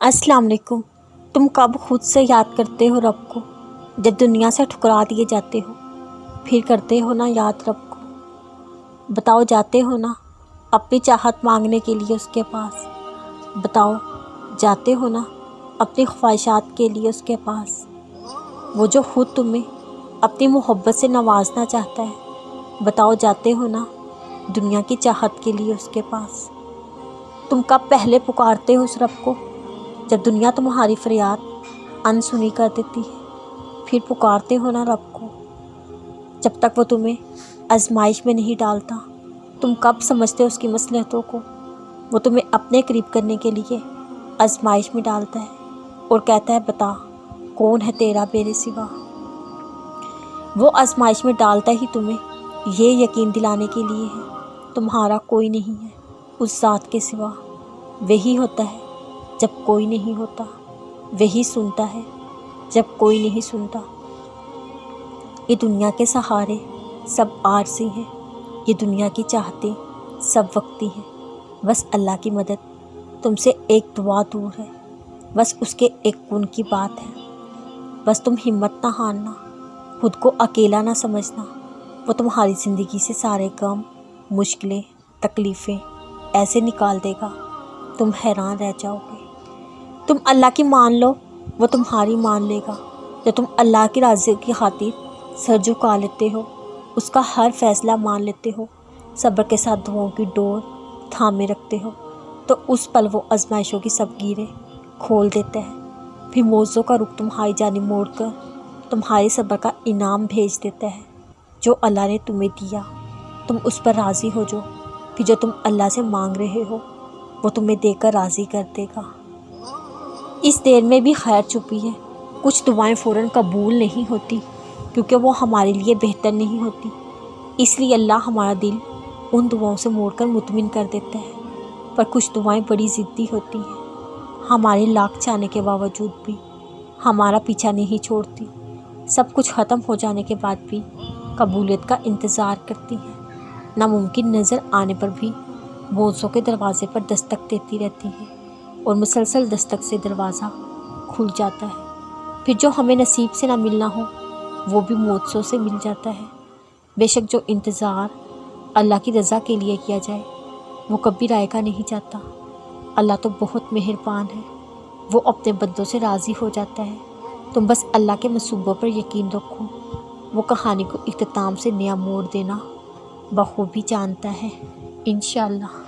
السلام علیکم۔ تم کب خود سے یاد کرتے ہو رب کو جب دنیا سے ٹھکرا دیے جاتے ہو؟ پھر کرتے ہو نا یاد رب کو؟ بتاؤ جاتے ہو نا اپنی چاہت مانگنے کے لیے اس کے پاس؟ بتاؤ جاتے ہو نا اپنی خواہشات کے لیے اس کے پاس؟ وہ جو خود تمہیں اپنی محبت سے نوازنا چاہتا ہے، بتاؤ جاتے ہو نا دنیا کی چاہت کے لیے اس کے پاس؟ تم کب پہلے پکارتے ہو اس رب کو جب دنیا تمہاری فریاد انسنی کر دیتی ہے؟ پھر پکارتے ہو نا رب کو جب تک وہ تمہیں آزمائش میں نہیں ڈالتا؟ تم کب سمجھتے ہو اس کی مصلحتوں کو؟ وہ تمہیں اپنے قریب کرنے کے لیے آزمائش میں ڈالتا ہے اور کہتا ہے بتا کون ہے تیرا میرے سوا؟ وہ آزمائش میں ڈالتا ہی تمہیں یہ یقین دلانے کے لیے ہے تمہارا کوئی نہیں ہے اس ذات کے سوا۔ وہی ہوتا ہے جب کوئی نہیں ہوتا، وہی سنتا ہے جب کوئی نہیں سنتا۔ یہ دنیا کے سہارے سب عارضی ہیں، یہ دنیا کی چاہتے سب وقتی ہیں۔ بس اللہ کی مدد تم سے ایک دعا دور ہے، بس اس کے ایک کن کی بات ہے۔ بس تم ہمت نہ ہارنا، خود کو اکیلا نہ سمجھنا۔ وہ تمہاری زندگی سے سارے غم، مشکلیں، تکلیفیں ایسے نکال دے گا تم حیران رہ جاؤ گے۔ تم اللہ کی مان لو، وہ تمہاری مان لے گا۔ جب تم اللہ کی راضی کی خاطر سر جھکا لیتے ہو، اس کا ہر فیصلہ مان لیتے ہو، صبر کے ساتھ دعاؤں کی ڈور تھامے رکھتے ہو، تو اس پل وہ آزمائشوں کی سب گیریں کھول دیتا ہے۔ پھر موزوں کا رخ تمہاری جانب موڑ کر تمہارے صبر کا انعام بھیج دیتا ہے جو اللہ نے تمہیں دیا۔ تم اس پر راضی ہو جو، پھر جو تم اللہ سے مانگ رہے ہو وہ تمہیں دے کر راضی کر دے گا۔ اس دیر میں بھی خیر چھپی ہے۔ کچھ دعائیں فوراً قبول نہیں ہوتی کیونکہ وہ ہمارے لیے بہتر نہیں ہوتی، اس لیے اللہ ہمارا دل ان دعاؤں سے موڑ کر مطمئن کر دیتا ہے۔ پر کچھ دعائیں بڑی ضدی ہوتی ہیں، ہمارے لاکھ چاہنے کے باوجود بھی ہمارا پیچھا نہیں چھوڑتی، سب کچھ ختم ہو جانے کے بعد بھی قبولیت کا انتظار کرتی ہیں، ناممکن نظر آنے پر بھی موزوں کے دروازے پر دستک دیتی رہتی ہیں، اور مسلسل دستک سے دروازہ کھل جاتا ہے۔ پھر جو ہمیں نصیب سے نہ ملنا ہو وہ بھی موزوں سے مل جاتا ہے۔ بے شک جو انتظار اللہ کی رضا کے لیے کیا جائے وہ کبھی رائے کا نہیں جاتا۔ اللہ تو بہت مہربان ہے، وہ اپنے بندوں سے راضی ہو جاتا ہے۔ تم بس اللہ کے منصوبوں پر یقین رکھو، وہ کہانی کو اختتام سے نیا موڑ دینا بخوبی جانتا ہے۔ انشاءاللہ۔